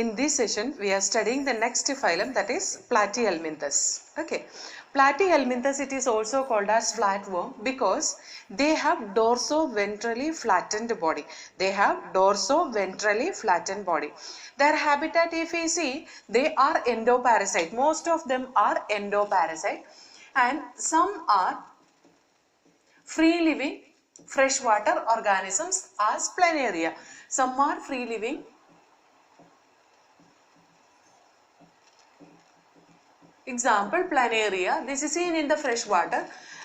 In this session, we are studying the next phylum, that is Platyhelminthes. Okay, Platyhelminthes, it is also called as flatworm because they have dorso-ventrally flattened body. They have dorso-ventrally flattened body. Their habitat, if we see, they are endoparasite. Most of them are endoparasite, and some are free-living freshwater organisms as planaria. Some are free-living example planaria. This is seen in the fresh water,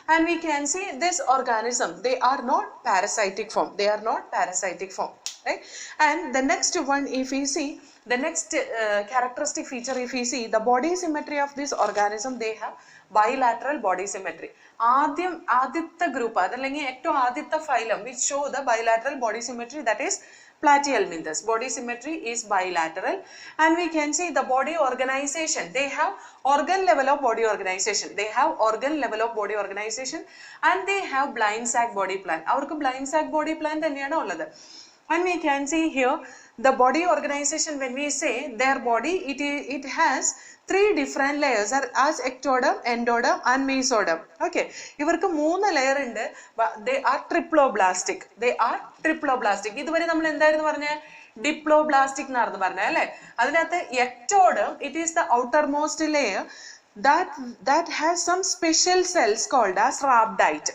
and we can see this organism, they are not parasitic form. They are not parasitic form, right? And the next one, if we see the next characteristic feature, if we see the body symmetry of this organism, they have bilateral body symmetry. Aditya group adallengi etto aditya phylum which show the bilateral body symmetry, that is Platyhelminthes. Body symmetry is bilateral, and we can see the body organization. They have organ level of body organization. They have organ level of body organization, and they have blind sac body plan. Avarku blind sac body plan thaneyana ullathu. And we can see here the body organization. When we say their body, it has 3 different layers as ectoderm, endoderm and mesoderm. Okay, ഇവർക്ക് 3 layer ഉണ്ട്. They are triploblastic. They are triploblastic. ഇതുവരെ നമ്മൾ എന്തായിരുന്നു പറഞ്ഞേ? Diploblastic എന്നായിരുന്നു പറഞ്ഞത് അല്ലേ? അതിനകത്ത് ectoderm, it is the outermost layer that has some special cells called as rhabdite.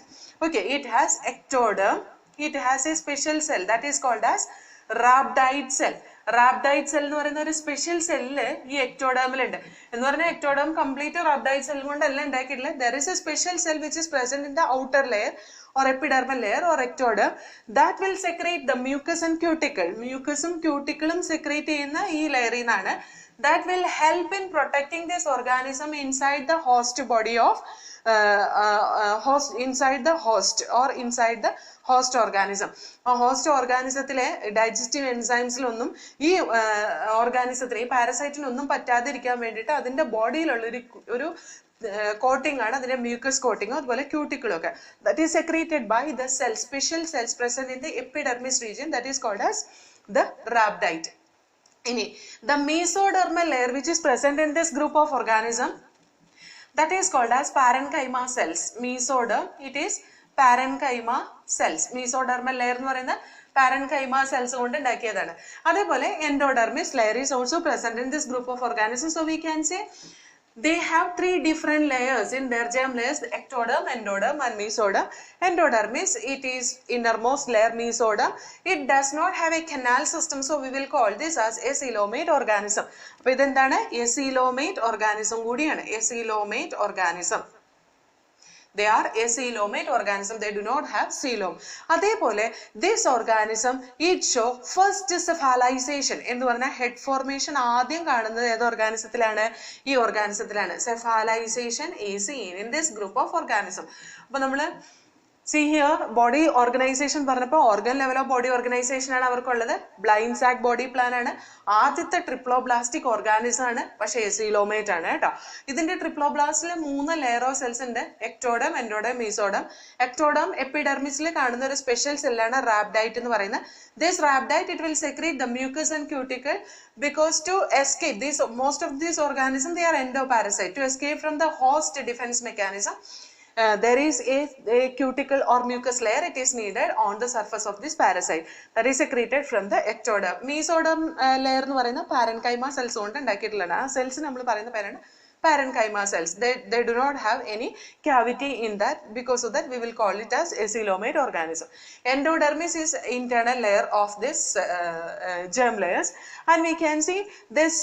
Okay, it has ectoderm. It has a special cell that is called as rhabdite cell. Rhabdite cell എന്ന് പറയുന്ന ഒരു special cell ഈ എക്ടോഡേമിലുണ്ട്. എന്ന് പറഞ്ഞാൽ ectoderm complete റാബ്ഡൈറ്റ് cell കൊണ്ടല്ല ഉണ്ടാക്കിയിട്ടില്ല. There is a special cell which is present in the outer layer or epidermal layer or ectoderm that will secrete the mucus and cuticle. Mucusum cuticulum secrete ചെയ്യുന്ന ഈ ലെയറിൽ നിന്നാണ്. That will help in protecting this organism inside the host body of inside the host or inside the host organism. Host organismത്തിലെ digestive enzymes-ലൊന്നും ഈ organismത്തിലെ ഈ പാരസൈറ്റിനൊന്നും പറ്റാതിരിക്കാൻ വേണ്ടിയിട്ട് അതിൻ്റെ ബോഡിയിലുള്ള ഒരു coating ആണ് അതിന്റെ mucus coating അതുപോലെ cuticle ഒക്കെ. That is secreted by the cells, special cells present in the epidermis region, that is called as the rhabdite. The mesodermal layer which is present in this group of organism, that is called as parenchyma cells. Mesoderm, it is parenchyma cells. Mesodermal layer എന്ന് പറയുന്ന parenchyma cells കൊണ്ട് ഉണ്ടാക്കിയതാണ്. അതേപോലെ endodermis layer is also present in this group of organisms. So we can say they have 3 different layers in their germ layers: ectoderm, endoderm and mesoderm. Endodermis, it is innermost layer. Mesoderm, it does not have a canal system, so we will call this as a coelomate organism. അപ്പോൾ ഇതെന്താണ്? A coelomate organism കൂടിയാണ്. A coelomate organism. They are a coelomate organism. They do not have coelom. അതേപോലെ this organism, it show first cephalization എന്ന് പറഞ്ഞാൽ head formation ആദ്യം കാണുന്നത് ഏത് ഓർഗാനിസത്തിലാണ്? ഈ ഓർഗാനിസത്തിലാണ്. Cephalization is seen in this group of organism. അപ്പോൾ നമ്മൾ see here body organization പറഞ്ഞപ്പോൾ organ level of body organization ആണ് അവർക്കുള്ളത്. blind sac body plan ആണ്. ആദ്യത്തെ ട്രിപ്ലോബ്ലാസ്റ്റിക് ഓർഗാനിസം ആണ്, പക്ഷേ coelomate ആണ് കേട്ടോ. ഇതിന്റെ ട്രിപ്ലോബ്ലാസ്റ്റിൽ 3 ലെയർ ഓഫ് സെൽസ് ഉണ്ട്: എക്ടോഡം, എൻഡോഡം, മീസോഡം. എക്ടോഡം എപ്പിഡെർമിസിൽ കാണുന്ന ഒരു സ്പെഷ്യൽ സെല്ലാണ് റാബ്ഡൈറ്റ് എന്ന് പറയുന്നത്. This rhabdite, it will secrete the mucus and cuticle because to escape this, most of these organisms, they are endoparasite. To escape from the host defense mechanism, there is a cuticle or mucus layer, it is needed on the surface of this parasite, that is secreted from the ectoderm. Mesoderm layer എന്ന് പറയുന്ന parenchyma cells കൊണ്ട് ഉണ്ടാക്കിയിട്ടുള്ളതാണ്. ആ cells നമ്മൾ പറയുന്ന പേരാണ് parenchyma cells. They do not have any cavity in that. Because of that, we will call it as a coelomate organism. Endodermis is internal layer of this germ layers, and we can see this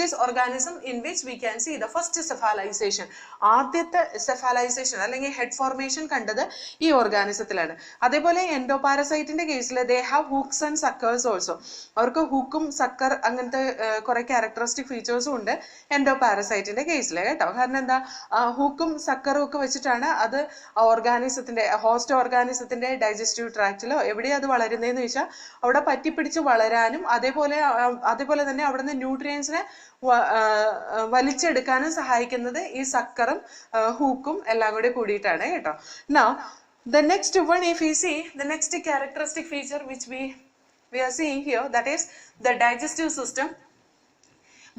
this organism in which we can see the first cephalization. ആദ്യത്തെ cephalization അല്ലെങ്കിൽ head formation കണ്ടത് ഈ ഓർഗാനിസത്തിലാണ്. അതേപോലെ എൻഡോപാരസൈറ്റിന്റെ കേസിൽ they have hooks and suckers also. അവർക്ക് ഹൂക്കും sucker അങ്ങനത്തെ കുറെ characteristic ഫീച്ചേഴ്സും ഉണ്ട് എൻഡോപാരസൈറ്റിന്റെ കേസിൽ കേട്ടോ. കാരണം എന്താ, ഹൂക്കും സക്കറും ഒക്കെ വെച്ചിട്ടാണ് അത് ഓർഗാനിസത്തിന്റെ ഹോസ്റ്റ് ഓർഗാനിസത്തിന്റെ ഡൈജസ്റ്റീവ് ട്രാക്റ്റിലോ എവിടെയാണ് അത് വളരുന്നതെന്ന് വെച്ചാൽ അവിടെ പറ്റിപ്പിടിച്ച് വളരാനും അതേപോലെ തന്നെ അവിടുന്ന് ന്യൂട്രിയൻസിനെ വലിച്ചെടുക്കാനും സഹായിക്കുന്നത് ഈ സക്കറും ഹൂക്കും എല്ലാം കൂടി കൂടിയിട്ടാണ് കേട്ടോ. Now the next one, if we see the next characteristic feature which we we are seeing here, that is the digestive system.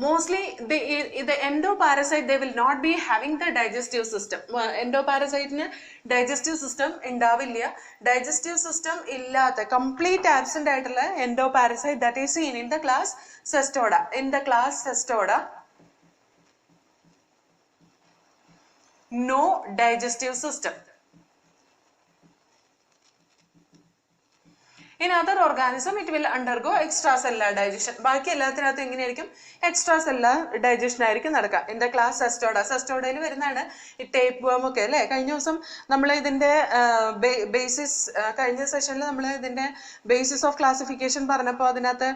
Mostly the endoparasite, they will not be having the digestive system. Endoparasite ne digestive system indavilla. Digestive system illatha, complete absent aayitulla endoparasite, that is seen in the class Cestoda. In the class Cestoda, no digestive system. In other organism, it will undergo extracellular digestion. ബാക്കി എല്ലാത്തിനകത്തും എങ്ങനെയായിരിക്കും? Extracellular digestion ആയിരിക്കും നടക്കുക. In the class Cestoda. സെസ്റ്റോഡയിൽ വരുന്നതാണ് ഈ tape വേം ഒക്കെ അല്ലേ? കഴിഞ്ഞ ദിവസം നമ്മൾ ഇതിന്റെ ബേസിസ്, കഴിഞ്ഞ സെഷനിൽ നമ്മൾ ഇതിന്റെ ബേസിസ് ഓഫ് ക്ലാസിഫിക്കേഷൻ പറഞ്ഞപ്പോൾ അതിനകത്ത്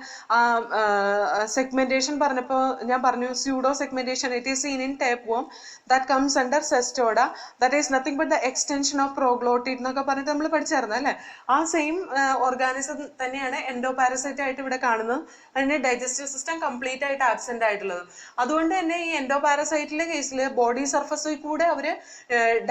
സെഗ്മെന്റേഷൻ പറഞ്ഞപ്പോൾ ഞാൻ പറഞ്ഞു pseudo segmentation. It is seen in tape വേം that comes under cestoda, that is nothing but the extension of proglottid എന്നൊക്കെ പറഞ്ഞിട്ട് നമ്മൾ പഠിച്ചായിരുന്നു അല്ലേ? ആ സെയിം ഓർഗാനിസം തന്നെയാണ് എൻഡോപാരസൈറ്റ് ആയിട്ട് ഇവിടെ കാണുന്നത്. അതിന്റെ ഡൈജസ്റ്റീവ് സിസ്റ്റം കംപ്ലീറ്റ് ആയിട്ട് ആബ്സെന്റ് ആയിട്ടുള്ളത്. അതുകൊണ്ട് തന്നെ ഈ എൻഡോപാരസൈറ്റിലെ കേസിൽ ബോഡി സർഫസിൽ കൂടെ അവര്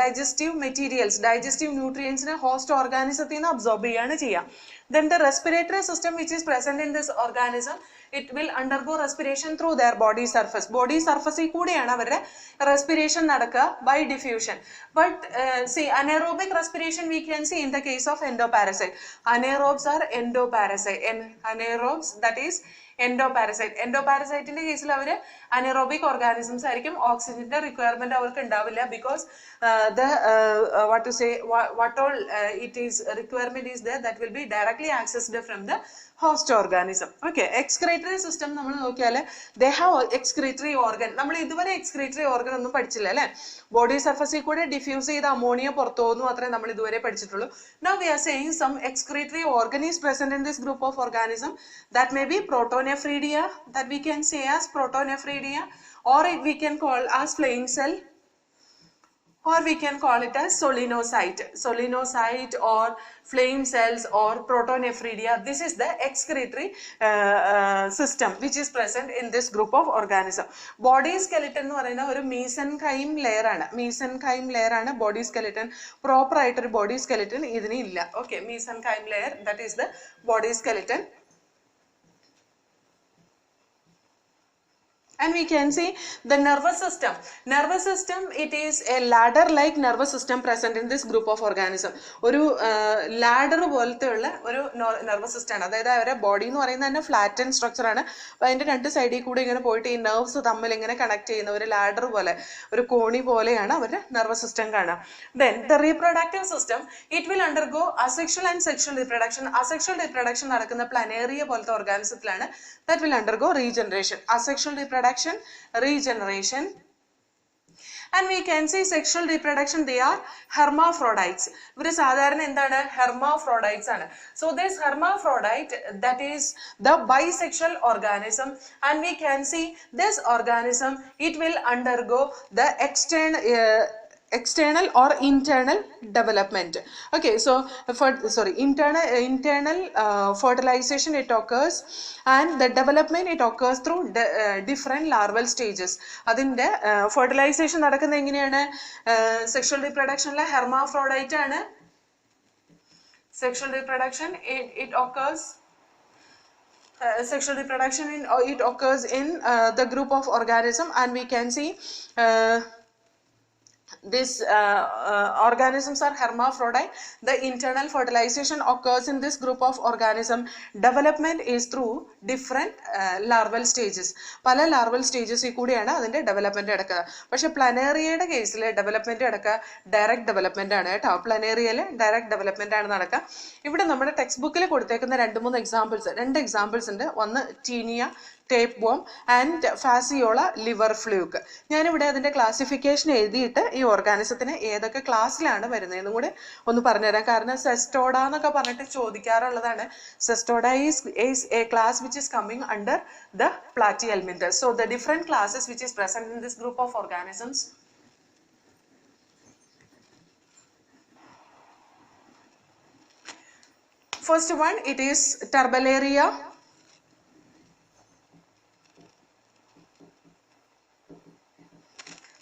ഡൈജസ്റ്റീവ് മെറ്റീരിയൽസ്, ഡൈജസ്റ്റീവ് ന്യൂട്രിയൻസിനെ ഹോസ്റ്റ് ഓർഗാനിസത്തിൽ നിന്ന് അബ്സോർബ് ചെയ്യാണ് ചെയ്യുക. Then the respiratory system which is present in this organism, it will undergo respiration through their body surface. Body surface കൂടിയാണ് അവരുടെ respiration നടക്കുക by diffusion. But see, anaerobic respiration we can see in the case of endoparasite. Anaerobes are endoparasite. Anaerobes, that is endoparasite. Endoparasite കേസിൽ അവർ anaerobic organisms ആയിരിക്കും. ഓക്സിജന്റെ requirement അവർക്ക് ഉണ്ടാവില്ല, because what to say, what all it is requirement is there, that will be directly accessed from the host organism. Okay, excretory system നമ്മൾ നോക്കിയാൽ they have excretory organ. നമ്മൾ ഇതുവരെ excretory organ ഒന്നും പഠിച്ചില്ല അല്ലേ? ബോഡി സർഫസിൽ കൂടെ ഡിഫ്യൂസ് ചെയ്ത അമോണിയ പുറത്തു പോകുന്നു, അത്രേ നമ്മൾ ഇതുവരെ പഠിച്ചിട്ടുള്ളൂ. Now we are saying some excretory organ is present in this group of organism. That may be protonephridia, that we can say as protonephridia, or we can call as flame cell, or we can call it as solenocyte. Solenocyte or flame cells or protonephridia. This is the excretory system which is present in this group of organism. Body skeleton എന്ന് പറയുന്ന ഒരു mesenchyme layer ആണ്. Mesenchyme layer ആണ് body skeleton. Proper ആയിട്ടൊരു body skeleton ഇതിന് ഇല്ല. Okay, mesenchyme layer, that is the body skeleton. And we can see the nervous system. Nervous system, it is a ladder like nervous system present in this group of organism. ഒരു ladder പോലത്തെ ഉള്ള ഒരു nervous system ആണ്. അതായത് അവരുടെ body എന്ന് പറയുന്നത് തന്നെ ഫ്ലാറ്റൻ സ്ട്രക്ചർ ആണ്. അപ്പോൾ അതിന്റെ രണ്ട് സൈഡിൽ കൂടെ ഇങ്ങനെ പോയിട്ട് ഈ നെർവ്സ് തമ്മിൽ ഇങ്ങനെ കണക്ട് ചെയ്യുന്ന ഒരു ലാഡർ പോലെ, ഒരു കോണി പോലെയാണ് അവരുടെ nervous system കാണുക. Then the reproductive system, it will undergo asexual and sexual reproduction. Asexual reproduction നടക്കുന്ന പ്ലാനേറിയ പോലത്തെ ഓർഗാനിസത്തിലാണ്. That will undergo regeneration. Asexual reproduction, regeneration. And we can see sexual reproduction, they are hermaphrodites. ഇവര് സാധാരണ എന്താണ്? Hermaphrodites ആണ്. So this hermaphrodite, that is the bisexual organism, and we can see this organism, it will undergo the external or internal development. Okay, so internal fertilization it occurs, and the development it occurs through different larval stages. Adinte fertilization നടക്കുന്നത് എങ്ങനെയാണ്? Sexual reproduction la hermaphrodite ആണ്. Sexual reproduction it occurs sexual reproduction it occurs in the group of organism, and we can see these organisms are hermaphrodite. The internal fertilization occurs in this group of organism. Development is through different larval stages. പല larval stages കൂടിയാണ് അതിന്റെ development നടക്കുക. പക്ഷെ പ്ലാനേറിയയുടെ കേസിൽ development നടക്കുക direct development ആണ് കേട്ടോ. പ്ലാനേറിയയിൽ direct development ആണ് നടക്കുക. ഇവിടെ നമ്മുടെ ടെക്സ്റ്റ് ബുക്കിൽ കൊടുത്തേക്കുന്ന രണ്ട് എക്സാമ്പിൾസ് ഉണ്ട്. ഒന്ന് Taenia, tape Bohm and Fasciola liver fluke. ഞാനിവിടെ അതിന്റെ ക്ലാസിഫിക്കേഷൻ എഴുതിയിട്ട് ഈ ഓർഗാനിസത്തിന് ഏതൊക്കെ ക്ലാസ്സിലാണ് വരുന്നതെന്നും കൂടെ ഒന്ന് പറഞ്ഞുതരാം. കാരണം സെസ്റ്റോഡ എന്നൊക്കെ പറഞ്ഞിട്ട് ചോദിക്കാറുള്ളതാണ്. സെസ്റ്റോഡ is a class which is coming under the Platyhelminthes. So the different classes which is present in this group of organisms. First one, it is Turbellaria.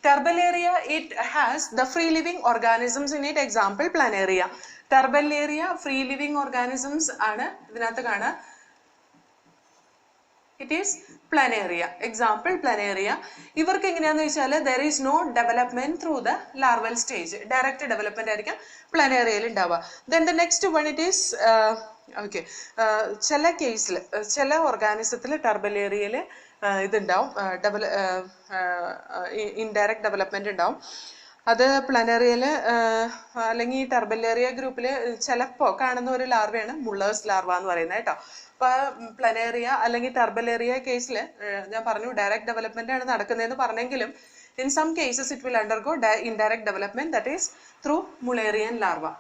Turbellaria, it has the free living organisms in it. Example, Planaria. Turbellaria free living organisms ആണ് ഇതിനകത്ത് കാണുക. It is planaria. Example, planaria. ഇവർക്ക് എങ്ങനെയാണെന്ന് വെച്ചാൽ there is no development through the larval stage. Direct development ആയിരിക്കും പ്ലാനേറിയയിൽ ഉണ്ടാവുക. Then the next one it is okay. ചില കേസിൽ ചില ഓർഗാനിസത്തിൽ ടർബലേറിയയിൽ ഇതുണ്ടാവും, ഇൻഡയറക്റ്റ് ഡെവലപ്മെന്റ് ഉണ്ടാവും. അത് പ്ലാനേറിയയിൽ അല്ലെങ്കിൽ ടർബലേറിയ ഗ്രൂപ്പിൽ ചിലപ്പോൾ കാണുന്ന ഒരു ലാർവയാണ് മുള്ളേഴ്സ് ലാർവ എന്ന് പറയുന്നത് കേട്ടോ. അപ്പോൾ പ്ലാനേറിയ അല്ലെങ്കിൽ ടർബലേറിയ കേസിൽ ഞാൻ പറഞ്ഞു ഡയറക്റ്റ് ഡെവലപ്മെന്റ് ആണ് നടക്കുന്നതെന്ന് പറഞ്ഞെങ്കിലും in some cases it will undergo indirect development, that is through Mullerian larva.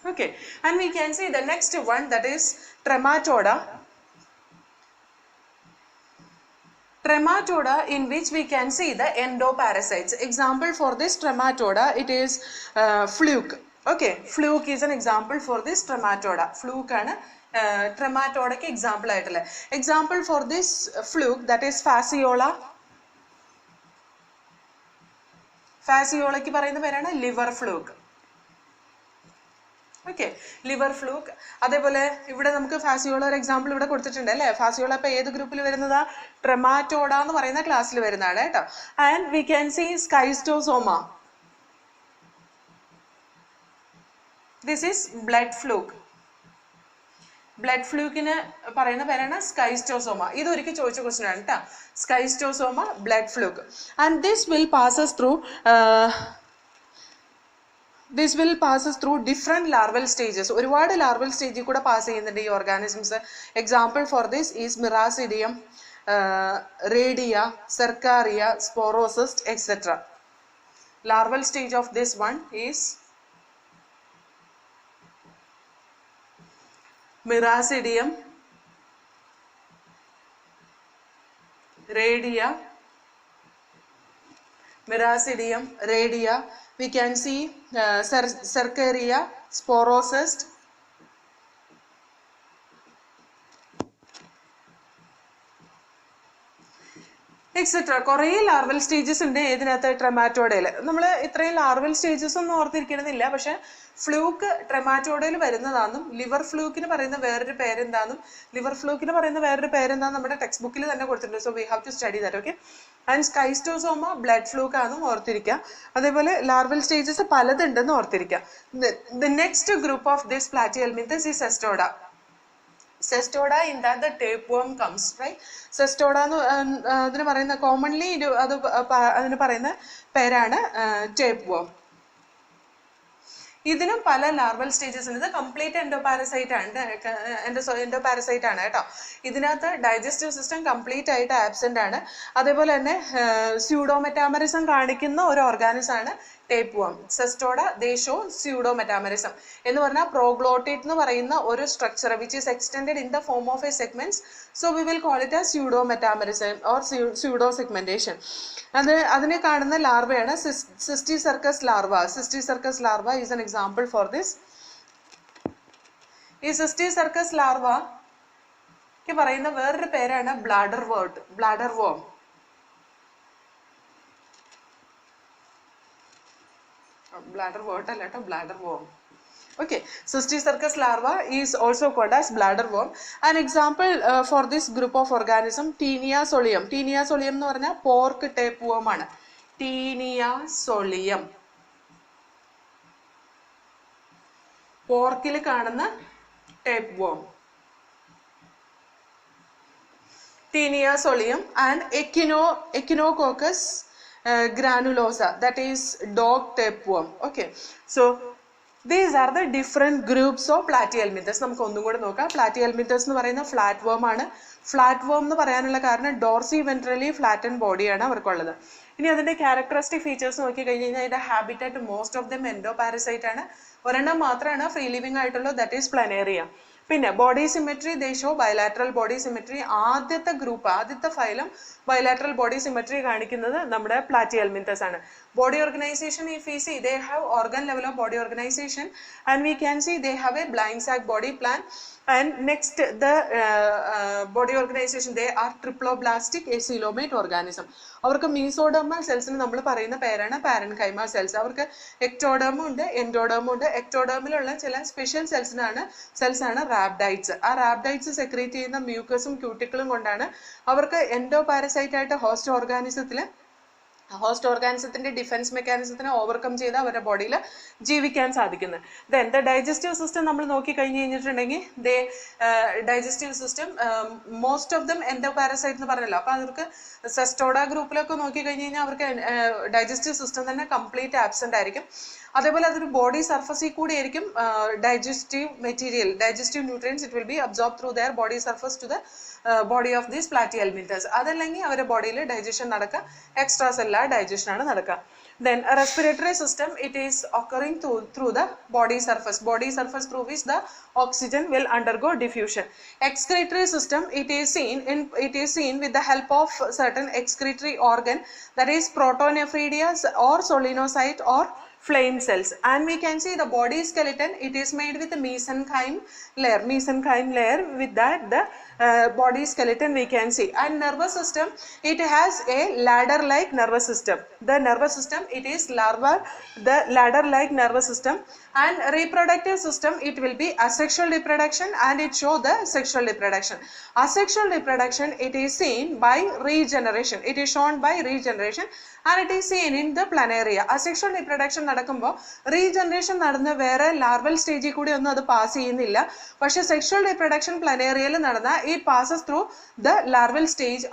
Okay, and we can see the next one, that is Trematoda. Trematoda, in which we can see the endoparasites. Example for this Trematoda, it is fluke. Okay, fluke is an example for this Trematoda. Fluke ആണ് ട്രെമാറ്റോഡയ്ക്ക് example ആയിട്ടുള്ള. Example for this fluke, that is Fasciola. ഫാസിയോളയ്ക്ക് പറയുന്ന പേരാണ് liver fluke. Okay, liver fluke. അതേപോലെ ഇവിടെ നമുക്ക് Fasciola ഒരു എക്സാമ്പിൾ ഇവിടെ കൊടുത്തിട്ടുണ്ട് അല്ലേ. ഫാസിയോള ഇപ്പൊ ഏത് ഗ്രൂപ്പിൽ വരുന്നതാ? ട്രെമാറ്റോഡ എന്ന് പറയുന്ന ക്ലാസ്സിൽ വരുന്നതാണ് കേട്ടോ. And we can see Schistosoma. This is blood fluke. Blood ഫ്ലൂക്കിന് പറയുന്ന പേരാണ് സ്കൈസ്റ്റോസോമ. ഇതൊരിക്കൽ ചോദിച്ച ക്വസ്റ്റ്യൻ ആണ് കേട്ടോ. Schistosoma, blood fluke. And this will passes through different larval stages. ഒരുപാട് ലാർവൽ സ്റ്റേജിൽ കൂടെ പാസ് ചെയ്യുന്നുണ്ട് ഈ organisms. Example for this is miracidium, redia, cercaria, sporocyst, etcetera. Larval stage of this one is Miracidium, Radia, Miracidium, Radia. We can see Cercaria, Sporocyst, etcetera. കുറേ larval stages ഉണ്ട് ഇതിനകത്ത് ട്രെമാറ്റോഡയിൽ. നമ്മൾ ഇത്രയും ലാർവൽ സ്റ്റേജസ് ഒന്നും ഓർത്തിരിക്കണമെന്നില്ല, പക്ഷെ fluke ട്രെമാറ്റോഡയിൽ വരുന്നതാണെന്നും liver ഫ്ലൂക്കിന് പറയുന്ന വേറൊരു പേരെന്താണെന്നും നമ്മുടെ ടെക്സ്റ്റ് ബുക്കിൽ തന്നെ കൊടുത്തിട്ടുണ്ട്. So we have to study that. Okay, and Schistosoma blood fluke ആണെന്നും ഓർത്തിരിക്കുക. അതേപോലെ ലാർവൽ സ്റ്റേജസ് പലതുണ്ടെന്ന് ഓർത്തിരിക്കുക. The next group of this Platyhelminthes is Cestoda. Cestoda, in that the tapeworm comes, right? Cestoda അതിന് പറയുന്ന കോമൺലി അതിന് പറയുന്ന പേരാണ് tapeworm. ഇതിനും പല ലാർവൽ സ്റ്റേജസ് ഉണ്ട്. ഇത് കംപ്ലീറ്റ് എൻഡോപാരസൈറ്റ് ആണ് കേട്ടോ. ഇതിനകത്ത് ഡൈജസ്റ്റീവ് സിസ്റ്റം കംപ്ലീറ്റ് ആയിട്ട് ആബ്സെന്റ് ആണ്. അതേപോലെ തന്നെ സ്യൂഡോമെറ്റാമറിസം കാണിക്കുന്ന ഒരു ഓർഗാനിസം ആണ് ടേപ്വർം. സെസ്റ്റോഡ ദേ ഷോ സ്യൂഡോമെറ്റാമറിസം എന്ന് പറഞ്ഞാൽ പ്രോഗ്ലോട്ടിഡ് എന്ന് പറയുന്ന ഒരു structure which is extended in the form of a segments. So we will call it as pseudometamerism or pseudo segmentation. അതിനെ കാണുന്ന ലാർവയാണ് cysticercus larva. Cysticercus larva is an example for this. ഈ സിസ്റ്റിസർക്കസ് ലാർവയ്ക്ക് പറയുന്ന വേറൊരു പേരാണ് ബ്ലാഡർ വോം. ബ്ലാഡർ വോം അല്ല കേട്ടോ, bladder worm. Okay, Cysticercus larva is also called as bladder worm. An example for this group of organism, Taenia solium. Taenia solium എന്ന് പറഞ്ഞാൽ pork tapeworm ആണ്. Taenia solium. പോർക്കിൽ കാണുന്ന tapeworm. Taenia solium and Echinococcus granulosa, that is dog tapeworm. Okay, so these are the different groups of platyhelminthes. നമുക്ക് ഒന്നും കൂടെ നോക്കാം. Platyhelminthes എന്ന് പറയുന്ന ഫ്ലാറ്റ് വേം ആണ്. ഫ്ലാറ്റ് വേം എന്ന് പറയാനുള്ള കാരണം ഡോർസി വെൻട്രലി ഫ്ലാറ്റൻ ബോഡിയാണ് അവർക്കുള്ളത്. ഇനി അതിന്റെ ക്യാരക്ടറിസ്റ്റിക് ഫീച്ചേഴ്സ് നോക്കി കഴിഞ്ഞ് കഴിഞ്ഞാൽ അതിന്റെ ഹാബിറ്ററ്റ് മോസ്റ്റ് ഓഫ് ദം എൻഡോപാരസൈറ്റ് ആണ്. ഒരെണ്ണം മാത്രമാണ് ഫ്രീ ലിവിംഗ് ആയിട്ടുള്ളത്, ദാറ്റ് ഈസ് പ്ലാനേറിയ. പിന്നെ ബോഡി സിമെട്രി, ദേ ഷോ ബയലാറ്ററൽ ബോഡി സിമെട്രി. ആദ്യത്തെ ഫൈലം ബയലാറ്ററൽ ബോഡി സിമെട്രി കാണിക്കുന്നത് നമ്മുടെ പ്ലാറ്റിഹെൽമിന്തെസ് ആണ്. Body organisation, if we see, they have organ level of body organization, and we can see they have a blind sac body plan. And next, the body organization, they are triploblastic acoelomate organism. അവർക്ക് മീസോഡെർമൽ സെൽസിന് നമ്മൾ പറയുന്ന പേരാണ് parenchyma cells. അവർക്ക് എക്ടോഡെർമും ഉണ്ട് എൻഡോഡെർമും ഉണ്ട്. എക്ടോഡെർമിലുള്ള ചില special സെൽസാണ് റാബ്ഡൈറ്റ്സ്. ആ റാബ്ഡൈറ്റ്സ് secrete ചെയ്യുന്ന മ്യൂക്കസും ക്യൂട്ടിക്കിളും കൊണ്ടാണ് അവർക്ക് എൻഡോ പാരസൈറ്റ് ആയിട്ട് ഹോസ്റ്റ് ഓർഗാനിസത്തിന്റെ ഡിഫൻസ് മെക്കാനിസത്തിനെ ഓവർകം ചെയ്ത് അവരുടെ ബോഡിയിൽ ജീവിക്കാൻ സാധിക്കുന്നത്. ദെൻ ദ ഡൈജസ്റ്റീവ് സിസ്റ്റം നമ്മൾ നോക്കി കഴിഞ്ഞ് കഴിഞ്ഞിട്ടുണ്ടെങ്കിൽ digestive system most of them endo parasite എന്ന് പറഞ്ഞല്ലോ. അപ്പോൾ അവർക്ക് സെസ്റ്റോഡ ഗ്രൂപ്പിലൊക്കെ നോക്കി കഴിഞ്ഞ് കഴിഞ്ഞാൽ അവർക്ക് ഡൈജസ്റ്റീവ് സിസ്റ്റം തന്നെ കംപ്ലീറ്റ് ആബ്സെന്റ് ആയിരിക്കും. അതേപോലെ അതൊരു ബോഡി സർഫസിൽ കൂടി ആയിരിക്കും digestive material, digestive nutrients it will be absorb through their body surface to the body of these Platyhelminthes. അതല്ലെങ്കിൽ അവരുടെ ബോഡിയിൽ ഡൈജഷൻ നടക്കുക, എക്സ്ട്രാ സെല്ലുലാർ ഡൈജഷൻ ആണ് നടക്കുക. Then a respiratory system, it is occurring through the body surface through which the oxygen will undergo diffusion. Excretory system, it is seen with the help of certain excretory organ, that is protonephridia or solenocyte or flame cells. And we can see the body skeleton, it is made with a mesenchyme layer. With that the body skeleton we can see. And nervous system, it has a ladder like nervous system. The nervous system, it is the ladder like nervous system. And reproductive system, it will be asexual reproduction and it show the sexual reproduction. Asexual reproduction, it is seen by regeneration. It is shown by regeneration and it is seen in the planaria. Asexual reproduction നടക്കുമ്പോൾ regeneration നടന്ന് വേറെ larval സ്റ്റേജിൽ കൂടി ഒന്നും അത് pass ചെയ്യുന്നില്ല. പക്ഷെ sexual reproduction പ്ലനേറിയയിൽ നടന്ന it passes through the larval stage.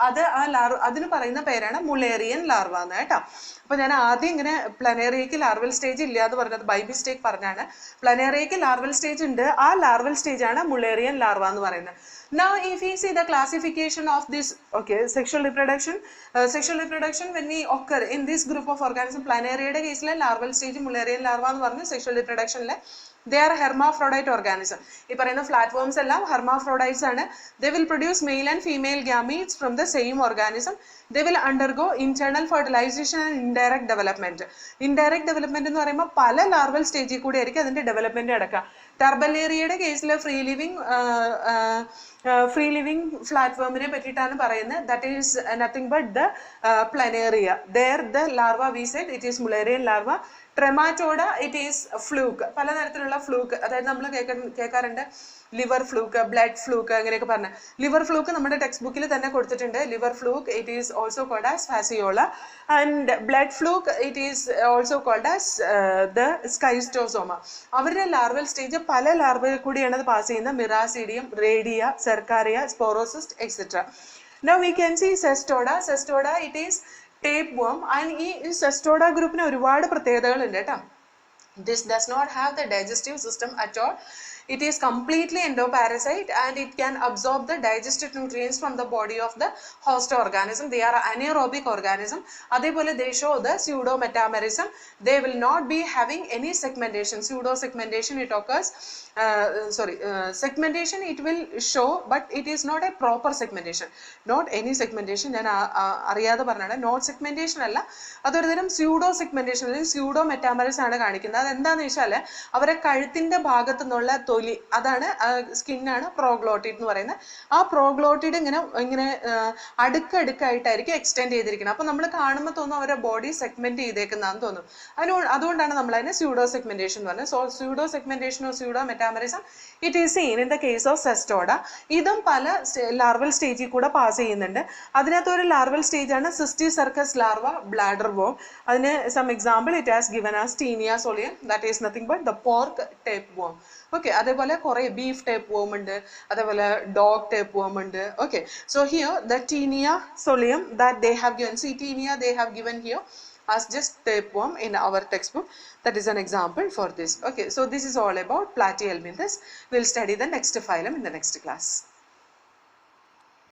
അതിന് പറയുന്ന പേരാണ് മുളേറിയൻ ലാർവ എന്ന് കേട്ടോ. അപ്പോൾ ഞാൻ ആദ്യം ഇങ്ങനെ പ്ലനേറിയയ്ക്ക് ലാർവൽ സ്റ്റേജ് ഇല്ല എന്ന് പറഞ്ഞത് ബൈ മിസ്റ്റേക്ക് പറഞ്ഞാണ്. പ്ലനേറിയയ്ക്ക് ലാർവൽ സ്റ്റേജ് ഉണ്ട്, ആ ലാർവൽ സ്റ്റേജ് ആണ് മുളേറിയൻ ലാർവ എന്ന് പറയുന്നത്. Now if we see the classification of this, okay, sexual reproduction when we occur in this group of organism, planariയുടെ കേസിലെ larval stage മുളേറിയൻ ലാർവ എന്ന് പറഞ്ഞു. sexual reproductionലെ they are hermaphrodite organism. ഈ പറയുന്ന flatworms എല്ലാം hermaphrodites ആണ്. They will produce male and female gametes from the same organism. They will undergo internal fertilization and indirect development. Indirect development എന്ന് പറയുമ്പോൾ പല larval സ്റ്റേജിൽ കൂടി ആയിരിക്കും അതിന്റെ ഡെവലപ്മെന്റ് നടക്കുക. ടർബലേറിയയുടെ കേസിൽ ഫ്രീ ലിവിംഗ് ഫ്ലാറ്റ്ഫോമിനെ പറ്റിയിട്ടാണ് പറയുന്നത്. That is nothing but the Planaria. There the larva we said it is Mullerian larva. Trematoda it is fluke. പലതരത്തിലുള്ള ഫ്ലൂക്ക്, അതായത് നമ്മൾ കേൾക്കാറുണ്ട് ലിവർ ഫ്ലൂക്ക്, ബ്ലഡ് ഫ്ലൂക്ക്, അങ്ങനെയൊക്കെ പറഞ്ഞ ലിവർ ഫ്ലൂക്ക് നമ്മുടെ ടെക്സ്റ്റ് ബുക്കിൽ തന്നെ കൊടുത്തിട്ടുണ്ട്. Liver fluke it is also called as Fasciola and blood fluke it is also called as the Schistosoma. അവരുടെ ലാർവൽ സ്റ്റേജ് പല ലാർവയിൽ കൂടിയാണ് അത് പാസ് ചെയ്യുന്നത്. Miracidium, redia, cercaria, sporocyst etcetera. Now we can see cestoda. It is tapeworm and ഈ cestoda ഗ്രൂപ്പിന് ഒരുപാട് പ്രത്യേകതകൾ ഉണ്ട് കേട്ടോ. This does not have the digestive system at all. It is completely endoparasite and it can absorb the digested nutrients from the body of the host organism. They are anaerobic organism. Adepole they show the pseudometamerism. They will not be having any segmentation. Pseudo-segmentation it occurs. Segmentation it will show, but it is not a proper segmentation. Not any segmentation. ഞാൻ അറിയാതെ പറഞ്ഞാണ്. Not segmentation അല്ല, അതൊരു തരം pseudo segmentation അല്ലെങ്കിൽ pseudo മെറ്റാമറിസ് ആണ് കാണിക്കുന്നത്. അതെന്താന്ന് വെച്ചാൽ അവരെ കഴുത്തിന്റെ ഭാഗത്തു നിന്നുള്ള തൊലി, അതാണ് സ്കിന്നാണ് പ്രോഗ്ലോട്ടിഡ് എന്ന് പറയുന്നത്. ആ പ്രോഗ്ലോട്ടിഡ് ഇങ്ങനെ അടുക്കടുക്കായിട്ടായിരിക്കും എക്സ്റ്റെൻഡ് ചെയ്തിരിക്കുന്നത്. അപ്പോൾ നമ്മൾ കാണുമ്പോൾ തോന്നും അവരുടെ ബോഡി സെഗ്മെന്റ് ചെയ്തേക്കുന്നതാന്ന് തോന്നും. അതുകൊണ്ടാണ് നമ്മൾ അതിനെ സ്യൂഡോ സെഗ്മെന്റേഷൻ എന്ന് പറഞ്ഞത്. So pseudo segmentation or pseudo metamerism it is seen in the case of Cestoda. ഇതും പല ലാർവൽ സ്റ്റേജിൽ കൂടെ പാസ് ചെയ്യുന്നുണ്ട്. അതിനകത്ത് ഒരു ലാർവൽ സ്റ്റേജ് ആണ് cysticercus larva bladder worm. അതിന് some example it has given as Taenia solium, that is nothing but the pork tape worm. Okay, അതേപോലെ കുറെ ബീഫ് ടേപ്പ് വോം ഉണ്ട്, അതേപോലെ ഡോഗ് ടേപ്പ് വോം ഉണ്ട്. Okay, so here the Taenia solium that they have given, see Taenia they have given here as just tapeworm in our textbook. That is an example for this. Okay, so this is all about Platyhelminthes. We'll study the next phylum in the next class.